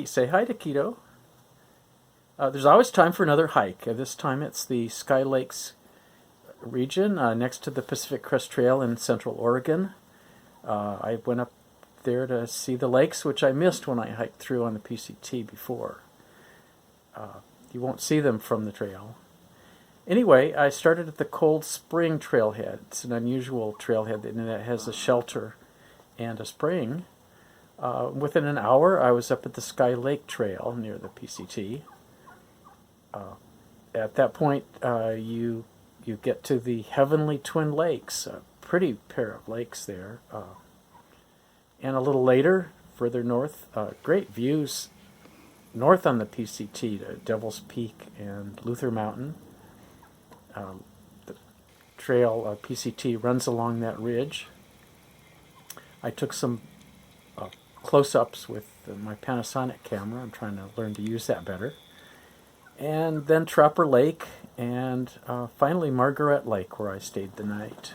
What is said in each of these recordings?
Say hi to Keto. There's always time for another hike. This time it's the Sky Lakes region next to the Pacific Crest Trail in Central Oregon. I went up there to see the lakes, which I missed when I hiked through on the PCT before. You won't see them from the trail. Anyway, I started at the Cold Spring Trailhead. It's an unusual trailhead that has a shelter and a spring. Within an hour, I was up at the Sky Lake Trail near the PCT. At that point, you get to the Heavenly Twin Lakes, a pretty pair of lakes there. And a little later, further north, great views north on the PCT to Devil's Peak and Luther Mountain. The trail, PCT, runs along that ridge. I took some close-ups with my Panasonic camera. I'm trying to learn to use that better. And then Trapper Lake, and finally Margaret Lake, where I stayed the night.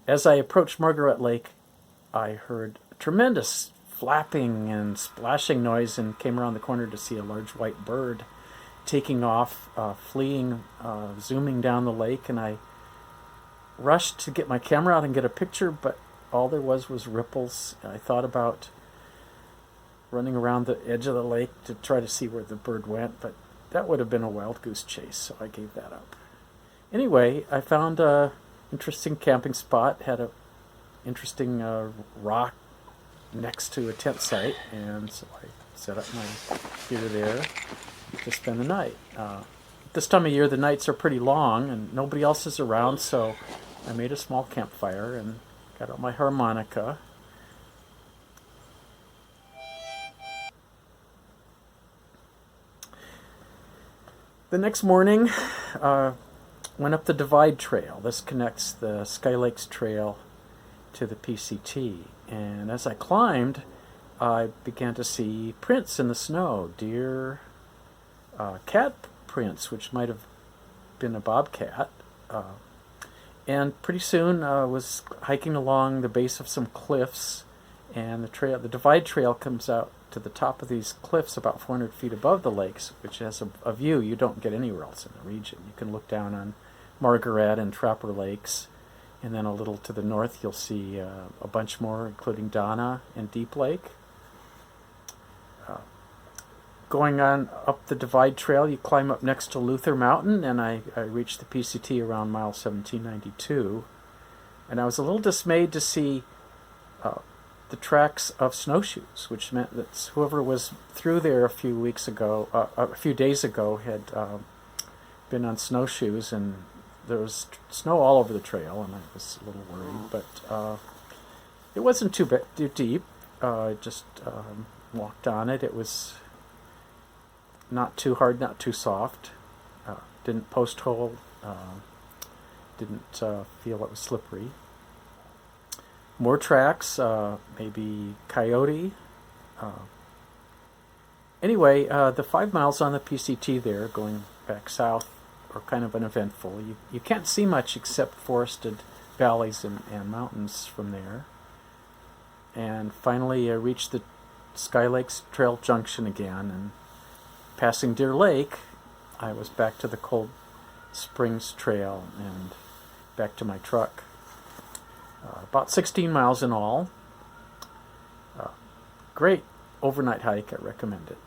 As I approached Margaret Lake, I heard a tremendous flapping and splashing noise and came around the corner to see a large white bird taking off, fleeing, zooming down the lake, and I rushed to get my camera out and get a picture, but all there was ripples. I thought about running around the edge of the lake to try to see where the bird went, but that would have been a wild goose chase, so I gave that up. Anyway, I found an interesting camping spot, had a interesting rock next to a tent site, and so I set up my gear there to spend the night. This time of year, the nights are pretty long, and nobody else is around, so I made a small campfire and got out my harmonica. The next morning, went up the Divide Trail. This connects the Sky Lakes Trail to the PCT. And as I climbed, I began to see prints in the snow, deer, cat prints, which might have been a bobcat. And pretty soon I was hiking along the base of some cliffs, and the Divide Trail comes out to the top of these cliffs about 400 feet above the lakes, which has a view you don't get anywhere else in the region. You can look down on Margaret and Trapper Lakes, and then a little to the north you'll see a bunch more, including Donna and Deep Lake. Going on up the Divide Trail, you climb up next to Luther Mountain, and I reached the PCT around mile 1792. And I was a little dismayed to see the tracks of snowshoes, which meant that whoever was through there a few days ago had been on snowshoes, and there was snow all over the trail, and I was a little worried, but it wasn't too deep. I just walked on it. It was not too hard, not too soft. Didn't post hole. Didn't feel it was slippery. More tracks, maybe coyote. Anyway, the 5 miles on the PCT there, going back south, are kind of uneventful. You can't see much except forested valleys and mountains from there. And finally, I reached the Sky Lakes Trail Junction again, and passing Deer Lake, I was back to the Cold Springs Trail and back to my truck. About 16 miles in all. Great overnight hike. I recommend it.